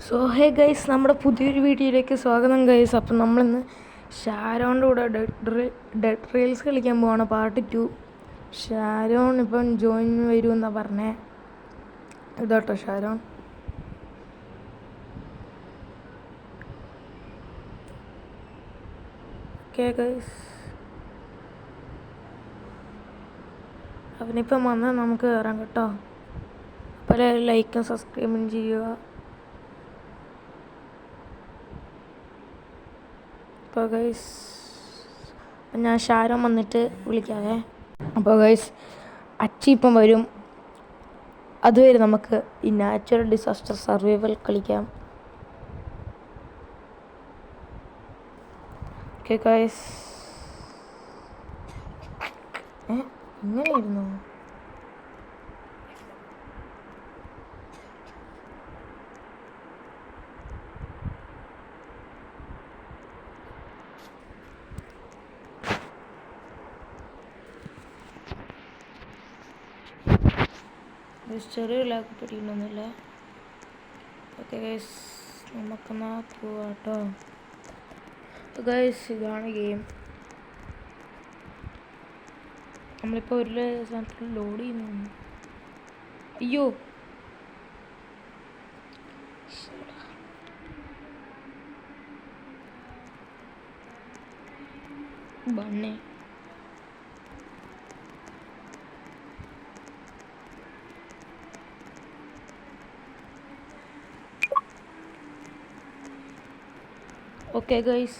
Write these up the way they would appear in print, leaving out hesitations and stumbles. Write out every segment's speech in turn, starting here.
So hey guys, നമ്മുടെ പുതിയൊരു വീഡിയോയിലേക്ക് സ്വാഗതം ഗൈസ്. അപ്പം നമ്മളിന്ന് ഷാരോണിൻ്റെ കൂടെ ഡെഡ് റെയിൽസ് കളിക്കാൻ പോവാണ്, പാർട്ട് 2. ഷാരോൺ ഇപ്പം ജോയിൻ വരുമെന്നാണ് പറഞ്ഞേ. ഇതാട്ടോ ഷാരോൺ. ഓക്കെ ഗൈസ്, അവനിപ്പം വന്നാൽ നമുക്ക് കയറാം കേട്ടോ. അപ്പോൾ ലൈക്കും സബ്സ്ക്രൈബും ചെയ്യുക. അപ്പോൾ ഗൈസ്, ഞാൻ ഷാരോൺ വന്നിട്ട് വിളിക്കാവേ. അപ്പോൾ ഗൈസ്, അച്ചി ഇപ്പം വരും. അതുവരെ നമുക്ക് ഈ നാച്ചുറൽ ഡിസാസ്റ്റർ സർവൈവൽ കളിക്കാം. ഓക്കെ ഗൈസ്, ഇങ്ങനെയായിരുന്നു. ചെറിയ ലാഗ് പിടിക്കണമെന്നില്ല. ഓക്കെ ഗൈസ്, നമുക്കെന്നാ പോവാട്ടോ. ഗൈസ്, ഇതാണ് ഗെയിം. നമ്മളിപ്പോൾ ഒരു സാധനത്തിൽ ലോഡ് ചെയ്യുന്നു. അയ്യോ, ബണ്ണേ. ഓക്കെ ഗൈസ്,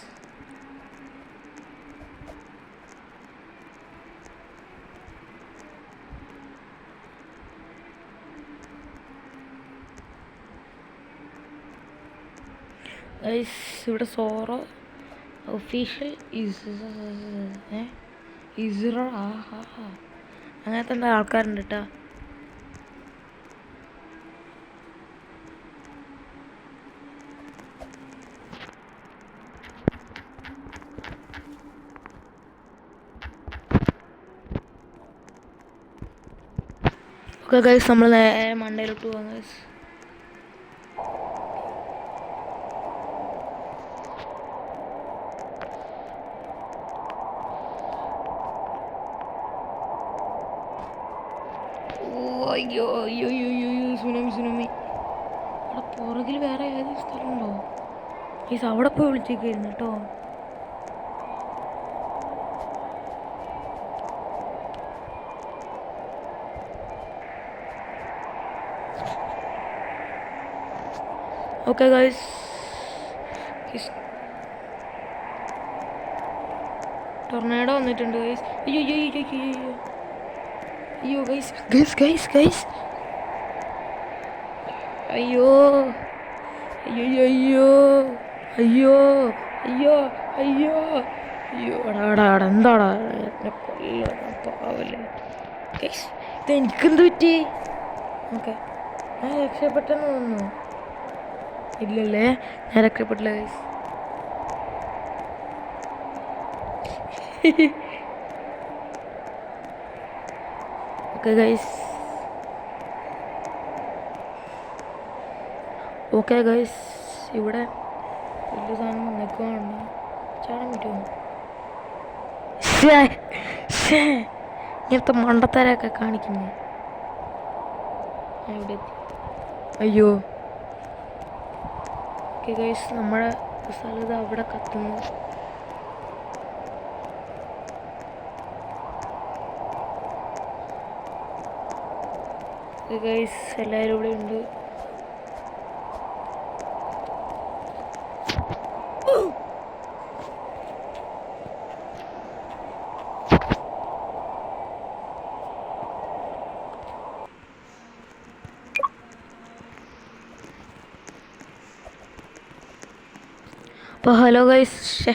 ഇവിടെ സോറോ ഒഫീഷ്യൽ ഇസ്റോ അങ്ങനത്തെ എന്താ ആൾക്കാരുണ്ട് കേട്ടോ. ഓക്കെ ഗൈസ്, നമ്മൾ നേരെ മണ്ടയിലോട്ട് പോകാം ഗൈസ്. അയ്യോ അയ്യോ അയ്യോ അയ്യോ, സുനാമി. അവിടെ പുറകിൽ വേറെ ഏതെങ്കിലും സ്ഥലമുണ്ടോ ഗൈസ്? അവിടെ പോയി വിളിച്ചേക്കായിരുന്നു കേട്ടോ. ഓക്കെ ഗൈസ്, ടൊർണേഡോ വന്നിട്ടുണ്ട് ഗൈസ്. അയ്യോ അയ്യോ അയ്യോ അയ്യോ അയ്യോ ഗൈസ് ഗൈസ് ഗൈസ് ഗൈസ് അയ്യോ അയ്യോ അയ്യോ അയ്യോ അയ്യോ അയ്യോ അയ്യോ എടാ എന്താടാ എന്നെ കൊല്ലണം പാവല്ലേ ഗൈസ്. ഇത് എനിക്കെന്ത് പറ്റി? ഓക്കെ, ഞാൻ രക്ഷപ്പെട്ടെന്ന് തോന്നുന്നു. ഇല്ലല്ലേ, ഞാൻ രക്ഷപ്പെട്ടില്ല guys. Okay guys, okay guys, ഇവിടെ വലിയ സാധനം വന്നേക്കുവാണ്. ചാടാൻ പറ്റുമോ? ഇങ്ങനത്തെ മണ്ടത്തരൊക്കെ കാണിക്കുന്നേ. ഞാൻ ഇവിടെ എത്തി. അയ്യോ. ഓക്കെ ഗൈസ്, നമ്മുടെ സ്ഥലത്ത് അവിടെ കത്തുന്നു. ഗൈസ്, എല്ലാവരും ഇവിടെ ഉണ്ട്. അപ്പോൾ ഹലോ ഗൈസ്,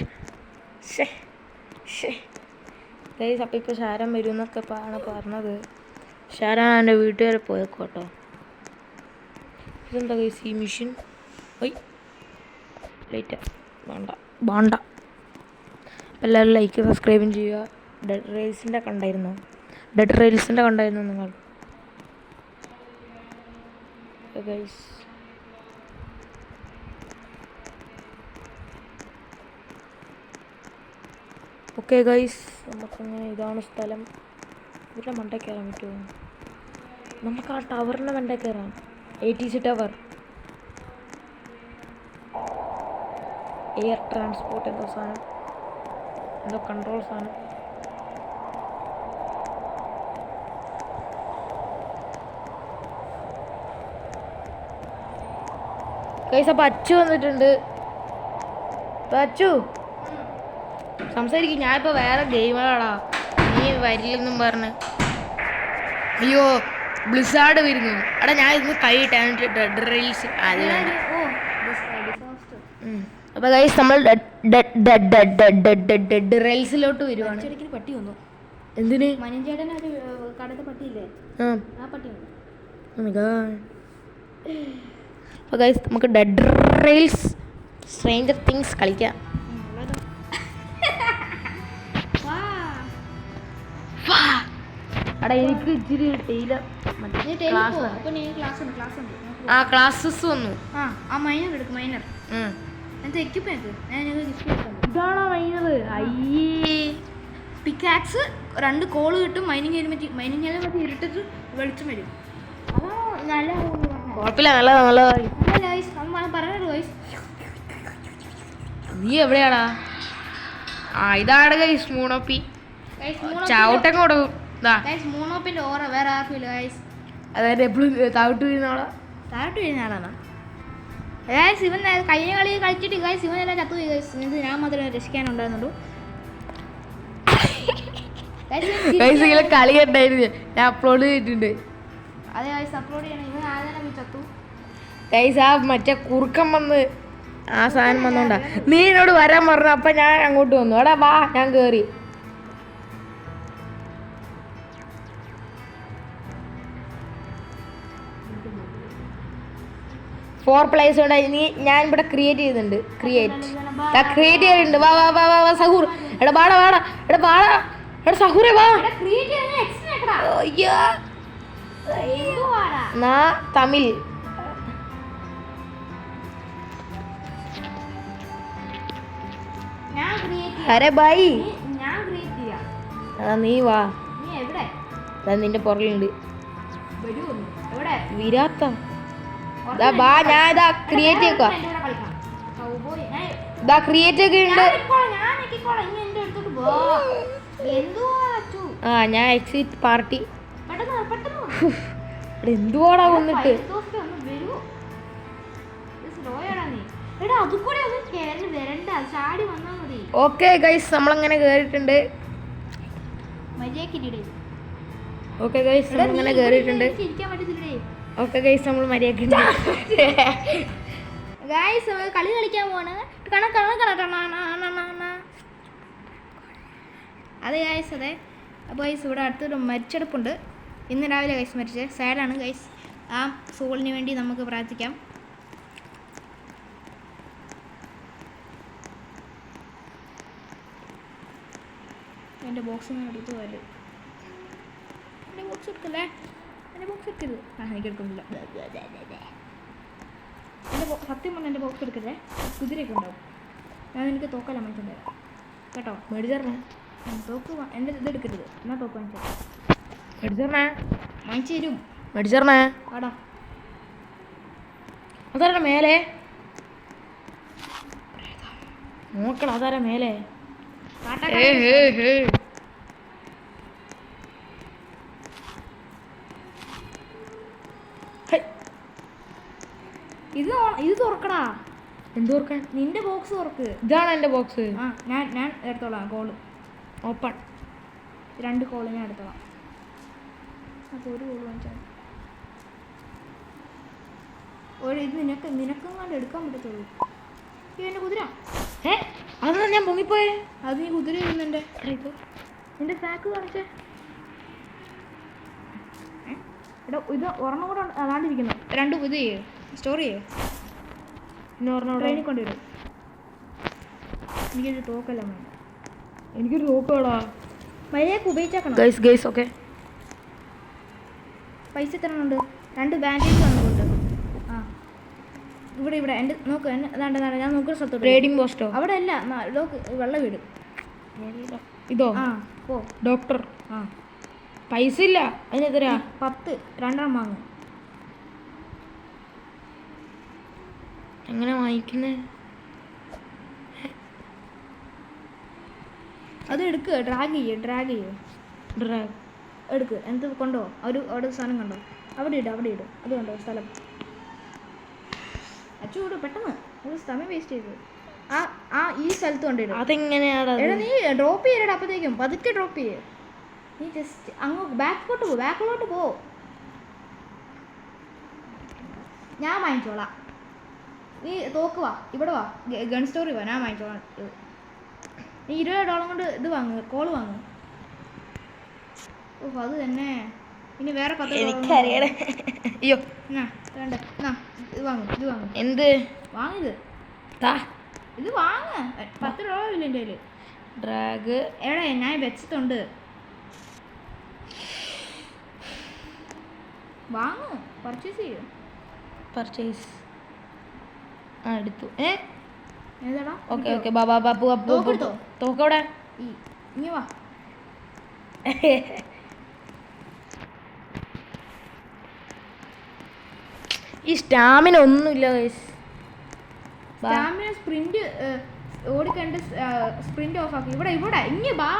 ഗൈസ്, അപ്പോൾ ഇപ്പോൾ ഷാരൻ വരും എന്നൊക്കെ ആണ് പറഞ്ഞത്. ഷാരൻ എൻ്റെ വീട്ടുകാരെ പോയേക്കോട്ടോ. ഇതെന്താ ഗൈസ് ഈ മിഷൻ? ലൈറ്റ് വേണ്ട. എല്ലാവരും ലൈക്ക് സബ്സ്ക്രൈബും ചെയ്യുക. ഡെഡ് റെയിൽസിൻ്റെ കണ്ടായിരുന്നു നിങ്ങൾ ഗൈസ്. ഓക്കെ ഗൈസ്, നമുക്കങ്ങനെ ഇതാണ് സ്ഥലം. ഇവിടെ മണ്ടേ കയറാൻ പറ്റുമോ? നമുക്ക് ആ ടവറിൻ്റെ മണ്ടേ കയറാം. ATC ടവർ, എയർ ട്രാൻസ്പോർട്ട് എന്തോ സാധനം, എന്തോ കൺട്രോൾ സാധനം. ഗൈസ്, അപ്പം അച്ചു വന്നിട്ടുണ്ട്. അച്ചു സംസാരിക്കും. ഞാനിപ്പോൾ വേറെ ഗെയിമുകളാടാ, നീ വരില്ലെന്നും പറഞ്ഞ്. അയ്യോ, ബ്ലിസാർഡ് വരുന്നു. എടാ ഞാൻ ഇന്ന് കൈയിട്ടാണ് ഡെഡ് റെയിൽസ്. അപ്പോൾ ഗൈസ്, നമ്മൾ ഡെഡ് റെയിൽസിലോട്ട് വരുവാണ്. പട്ടി വന്നു. എന്തിന്? മനഞ്ചേട്ടന് ഒരു കടത്തെ പട്ടിയില്ലേ, ആ പട്ടി വന്നു. അപ്പോൾ ഗൈസ്, നമുക്ക് ഡെഡ് റെയിൽസ് സ്ട്രേഞ്ചർ തിങ്സ് കളിക്കാം. എടാ എനിക്ക് ഇച്ചിരി ടൈലർ ക്ലാസ്സസ് വന്നു. ആ മൈനർ എടുക്കും, മൈനർ ഇതാണോ മൈനർ? അയ്യേ, പിക്കാക്സ് 2 കോള് കിട്ടും. മൈനിങ് എലിമെന്റ് ഇരുട്ടിട്ട് വെളിച്ചം വരും. അതാണോ നല്ല കുഴപ്പമില്ല, നല്ലതായി. നീ എവിടെയാടാ? ഇതാണ് ഗൈസ് മൂണോപ്പി. ചവിട്ടം കൊടുക്കും. മൂണോപ്പിന്റെ ഓറ വേറെ ആർക്കും ഇല്ല ഗൈസ്. അതായത് എപ്പോഴും താവിട്ട് വീഴുന്ന ആളാണ് ഗൈസ്. ഇവൻ കഴിഞ്ഞ കളി കളിച്ചിട്ട് ഗൈസ് ഇവനെല്ലാം ചത്തുപോയി ഗൈസ്. ഇത് ഞാൻ മാത്രമേ രക്ഷിക്കാനുണ്ടായിരുന്നുള്ളൂ. കളി ഉണ്ടായിരുന്നു, ഞാൻ അപ്ലോഡ് ചെയ്തിട്ടുണ്ട്. അതെ ഗൈസ്, അപ്ലോഡ് ചെയ്യണം. ഇവൻ ആദ്യം ചത്തു ഗൈസ്. ആ മറ്റേ കുറുക്കം വന്ന് ആ സാധനം വന്നോണ്ടാ നീ എന്നോട് വരാൻ പറഞ്ഞു. അപ്പം ഞാൻ അങ്ങോട്ട് വന്നു. എടാ വാ, ഞാൻ കയറി. ഫോർ പ്ലേസ് കൊണ്ട് ഞാൻ ഇവിടെ ക്രിയേറ്റ് ചെയ്തിട്ടുണ്ട്. ക്രിയേറ്റ് ചെയ്തിട്ടുണ്ട്. വാ വാ വാ വാ വാ സഹൂർ. എടാ വാടാ വാടാ, എടാ വാടാ, എടാ സഹൂറെ വാ. നാ തമിഴ്. അരെ ബായി, നീ വാ. നിന്റെ പുറകിലുണ്ട് വിരാത്ത. ഞാൻ ഇതാ ക്രിയേറ്റ് ഒക്കെ ഉണ്ട്. ഞാൻ എക്സിറ്റ് പാർട്ടി. എന്തുവാടാ വന്നിട്ട്? ഓക്കെ ഗൈസ്, നമ്മളങ്ങനെ കേറിയിട്ടുണ്ട്. ഓക്കെ ഗൈസ്, നമ്മളങ്ങനെ കേറിയിട്ടുണ്ട്. ഓക്കെ ഗൈസ്, നമ്മൾ മര്യാദ കളി കളിക്കാൻ പോവാണ്. അതെ ഗൈസ്, അതെ. അപ്പോൾ ഗൈസ്, ഇവിടെ അടുത്തൊരു മരിച്ചെടുപ്പുണ്ട്. ഇന്ന് രാവിലെ ഗൈസ് മരിച്ചത്. സാഡാണ് ഗൈസ്. ആ സോളിന് വേണ്ടി നമുക്ക് പ്രാർത്ഥിക്കാം. എൻ്റെ ബോക്സ് ഞാൻ എടുത്തു പോയാലും എൻ്റെ ബോക്സ് എടുക്കല്ലേ, എൻ്റെ ബോക്സ് എടുക്കരുത്. എനിക്ക് എടുക്കുന്നില്ല. സത്യം പറഞ്ഞാൽ എൻ്റെ ബോക്സ് എടുക്കല്ലേ, കുതിരയൊക്കെ ഉണ്ടാവും. ഞാൻ എനിക്ക് തോക്കല്ല വാങ്ങിച്ചു തരാം കേട്ടോ. മേടിച്ചേരണേ തോക്ക്. എൻ്റെ ഇത് എടുക്കരുത്. എന്നാൽ തോക്ക് വാങ്ങിച്ചു തരും. മേടിച്ചേരണേ. ആടാ അതാരാ മേലെ നോക്കണം. അതാരാ മേലെ? ഇത് തുറക്കടാ. എന്ത് തുറക്കാൻ? നിന്റെ ബോക്സ് തുറക്ക്. ഇതാണ് എൻ്റെ ബോക്സ്. ഞാൻ എടുത്തോളാം. Call open. 2 കോള് ഞാൻ എടുത്തോളാം. അപ്പോൾ ഒരു കോള് വാങ്ങിച്ചാൽ ഇത് നിനക്കും കണ്ട് എടുക്കാൻ പറ്റത്തുള്ളൂ. എൻ്റെ കുതിര. അതാ ഞാൻ പൊങ്ങിപ്പോയേ. അത് നീ കുതിര ഇരുന്നെൻ്റെ നിന്റെ സാക്ക് കാണിച്ചേ. എടാ ഇത് ഒരെണ്ണം കൂടെ അതാണ്ടിരിക്കുന്നു. 2 ഇത് ചെയ്യേ, സ്റ്റോർ ചെയ്യേ. പിന്നെ ഒരെണ്ണം ട്രെയിനിൽ കൊണ്ടുവരും. എനിക്കൊരു തോക്കല്ല വേണ്ട. എനിക്കൊരു തോക്ക് വേടാ. മര്യാദക്ക് ഉപയോഗിച്ചേക്കണം ഗൈസ്. ഓക്കെ, പൈസ എത്ര ഉണ്ട്? 2 ബാൻഡേജ് വന്നിട്ടുണ്ട്. ആ ഇവിടെ എൻ്റെ നോക്ക്. ഞാൻ നോക്കുന്ന സ്ഥലത്തോട്ട്. ട്രേഡിംഗ് പോസ്റ്റോ? അവിടെ അല്ല, നോക്ക്. വെള്ള വീട്. ഇതോ ആ പോ. ഡോക്ടർ ആ പൈസ ഇല്ല അതിനെതിരാ 10 രണ്ടെണ്ണം വാങ്ങും. എങ്ങനെ വാങ്ങിക്കുന്നേ? അത് എടുക്കുക, ഡ്രാഗ് ചെയ്യ് ഡ്രാഗ് എടുക്ക്. എന്ത് കൊണ്ടോ അവിടെ സാധനം കണ്ടോ? അവിടെ ഇടും അത് കണ്ടോ സ്ഥലം? അച്ചു വിടും പെട്ടെന്ന്, ഒരു സമയം വേസ്റ്റ് ചെയ്തു. ഈ സ്ഥലത്ത് കൊണ്ടിടും. അതെങ്ങനെയാണ്? എടാ നീ ഡ്രോപ്പ് ചെയ്യടാ, അപ്പോഴത്തേക്കും പതുക്കെ ഡ്രോപ്പ് ചെയ്യ്. നീ ജസ്റ്റ് അങ്ങ് ബാക്കിലോട്ട് പോ. ഞാൻ വാങ്ങിച്ചോളാം. നീ തോക്ക് വാ, ഇവിടെ വാ, ഗൺ സ്റ്റോറി വാ, ഞാൻ വാങ്ങിച്ചോളാം. നീ $20 കൊണ്ട് ഇത് വാങ്ങ്, കോള് വാങ്ങ്. ഓ അത് തന്നെ. ഇനി വേറെ $10 അയ്യോ വേണ്ട. ഇത് വാങ്ങും. എന്ത് വാങ്ങിത്? ഇത് വാങ്ങ. $10 ഇല്ല എൻ്റെ കയ്യിൽ. ഡ്രാഗ് എവിടെ ഞാൻ വെച്ചിട്ടുണ്ട്. വാങ്ങ്, പർച്ചേസ് ചെയ്യും. പർച്ചേസ് എടുത്തു. ഏതാടാ? ഓക്കെ തോക്കവിടെ ഇനി വാ. ഈ സ്റ്റാമിന ഒന്നുമില്ല ഗൈസ്. സ്റ്റാമിന സ്പ്രിന്റ് ഓടിക്കണ്ട് സ്പ്രിന്റ് ഓഫ് ആക്കി. ഇവിടെ ഇങ്ങ് ബാ,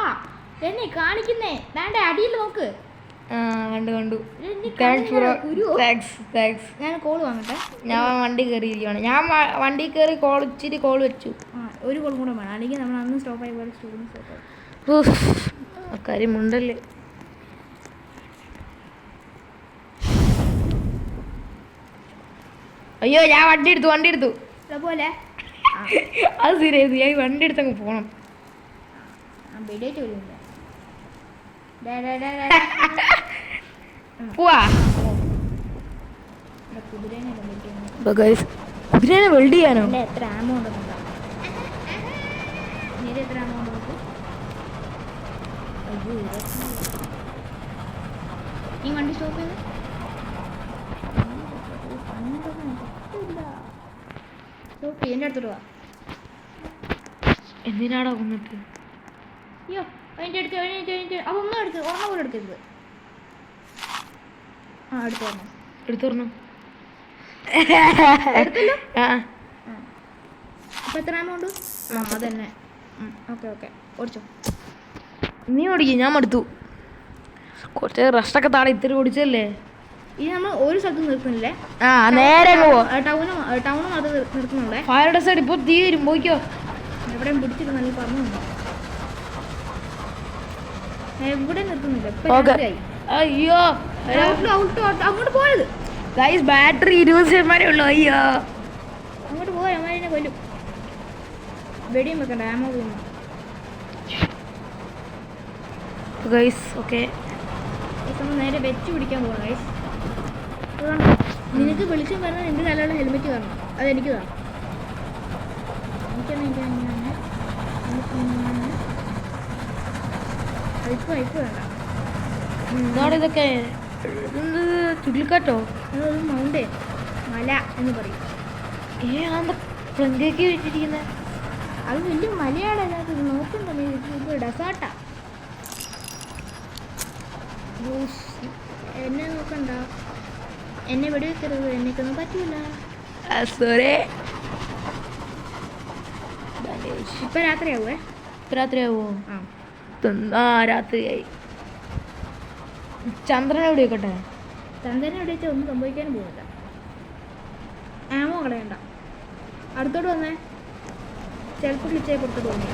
എന്നെ കാണിക്കുന്നേ. ദാണ്ടെ അടിയിൽ നോക്ക്. കണ്ടു. ഞാൻ കോള് വാങ്ങട്ടെ. ഞാൻ വണ്ടി കയറിയിരിക്കുകയാണ്. ഞാൻ വണ്ടി കയറി ഇച്ചിരി കോൾ വെച്ചു. ഒരു കോളും കൂടെ വേണം, അല്ലെങ്കിൽ നമ്മൾ അന്ന് സ്റ്റോപ്പ് ആയി പോലെ കാര്യം ഉണ്ടല്ലേ. അയ്യോ ഞാൻ വണ്ടി എടുത്തു പോലെ. അത് സീരിയസ്, ഞാൻ വണ്ടി എടുത്തങ്ങ് പോണം. പോവാ. കുതിരേനെ വെൽഡ് ചെയ്യാനോ? എത്ര ആമോ ഉണ്ടെന്നുണ്ടോ? എത്ര ആമോ ഉണ്ട്? അയ്യോ ഈ വണ്ടി സ്റ്റോപ്പ് ചെയ്ത് എൻ്റെ അടുത്തോട്ട് വാ. എന്തിനാടാ കൊന്നിട്ട്? അയ്യോ അതിൻ്റെ അടുത്ത് അതൊന്നും ഒരെണ്ണം കൂടെ എടുക്കരുത്. എടുത്തോർന്നു. അപ്പൊ എത്ര എമൗണ്ട്? അതന്നെ. ഓക്കെ ഓടിച്ചോ. നീ ഓടിക്കും, ഞാൻ മടുത്തു. കുറച്ച് റസ്റ്റൊക്കെ താഴെ ഇത്തിരി ഓടിച്ചല്ലേ. ഇത് നമ്മൾ ഒരു സ്ഥലത്ത് നിർത്തുന്നില്ലേ, നേരെ ടൗണ് മാത്രം നിർത്തുന്നുള്ളേ. ഫയറുടെ സൈഡ് ഇപ്പോൾ തീ വരും, പോയിക്കോ. എവിടെയും പിടിച്ചിട്ട് നല്ല പറഞ്ഞു എവിടെ നിർത്തുന്നില്ല. അയ്യോ അങ്ങോട്ട് പോയത് ഗൈസ്, ബാറ്ററി 20% ഉള്ളു. അയ്യോ അങ്ങോട്ട് പോയി അമ്മേനെ കൊല്ലും. വെടിയും വെക്കണ്ട, ആമോ ഗൈസ്. ഓക്കെ നേരെ വെച്ച് പിടിക്കാൻ പോകാം ഗൈസ്. നിനക്ക് വെളിച്ചം പറഞ്ഞാൽ എൻ്റെ തലയുള്ള ഹെൽമെറ്റ് കാണണം, അതെനിക്ക് കാണാം. ഇപ്പൊ വേണ്ട. എന്താണ് ഇതൊക്കെ? ചുഴലിക്കാറ്റോ? അതൊരു മൗണ്ടൻ മല എന്ന് പറയും. ഫ്രണ്ടിലേക്ക് വെച്ചിരിക്കുന്നത് അത് വലിയ മലയാണ്. അതിനകത്ത് നോക്കണ്ടോ? ഇത് ഡെസേർട്ടാ. എന്നെ നോക്കണ്ട, എന്നെ വെടിവെക്കരുത്, എന്നെക്കൊന്നും പറ്റൂല. ഇപ്പൊ രാത്രിയാവേ. രാത്രിയാവോ? രാത്രിയായി. ചന്ദ്രൻ എവിടെ ആയിക്കോട്ടെ. ചന്ദ്രനെ എവിടെ വെച്ചാൽ ഒന്നും സംഭവിക്കാനും പോകുന്നില്ല. ആമോ കളയണ്ട. അടുത്തോട്ട് വന്നേ. ചിലപ്പോൾ വിളിച്ചേ പുറത്തോട്ട് പോകുന്നു.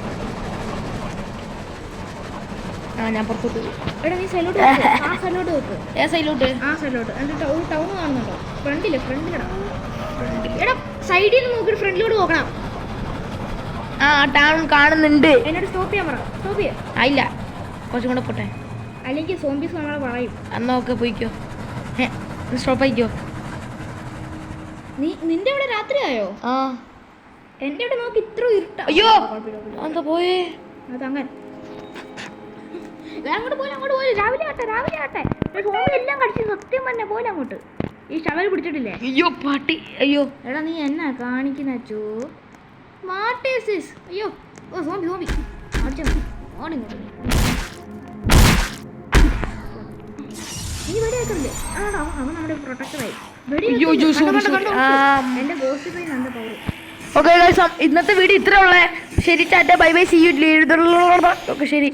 ഞാൻ പുറത്തോട്ട്. എടാ നീ സൈലോട്ട് ആ സൈലോട്ട് വെക്ക്. ആ സൈലോട്ട്. എന്നിട്ട് ഒരു ടൗൺ കാണുന്നുണ്ടോ? ഫ്രണ്ടിലടാ. എടാ സൈഡിൽ നിന്ന് നോക്കിയിട്ട് ഫ്രണ്ടിലോട്ട് നോക്കണം. ടൗൺ കാണുന്നുണ്ട്. എന്നോട് സ്റ്റോപ്പ് ചെയ്യാൻ പറ. സ്റ്റോപ്പ് ചെയ്യാം. ഇല്ല, കുറച്ചും കൂടെ പോട്ടെ. അല്ലെങ്കിൽ സോംബീസ് നമ്മളെ പറയും. എന്നൊക്കെ പോയിക്കോ. സ്റ്റോപ്പ് ആയിക്കോ. നിന്റെ അവിടെ രാത്രിയായോ? എന്റെ അവിടെ നോക്കി ഇത്ര ഇരുട്ടാ. അയ്യോ എന്താ പോയേ? അതങ്ങനെ അങ്ങോട്ട് പോലെ രാവിലെ ആട്ടെ. എല്ലാം കടിച്ച് സത്യം തന്നെ പോലെ അങ്ങോട്ട്. ഈ ഷവൽ പിടിച്ചിട്ടില്ലേ? അയ്യോ പാട്ടി. അയ്യോ എടാ നീ എന്നാ കാണിക്കുന്ന അച്ചോ? അയ്യോ സോംബി അടിച്ചോ. ഓടിങ്ങോട്ട് വെടിവെക്കല്ലേ അവൻ നമ്മുടെ പ്രൊട്ടക്ടറായി അയ്യോ, അയ്യോ, sorry, sorry. എന്റെ ഗോസ്റ്റ് പെയിൻ ഉണ്ട് പവർ ഓക്കെ ഗൈസ്, ഇന്നത്തെ വീഡിയോ ഇത്രേ ഉള്ളേ. ശരി, ടാറ്റ, bye bye, see you. Okay, ശരി.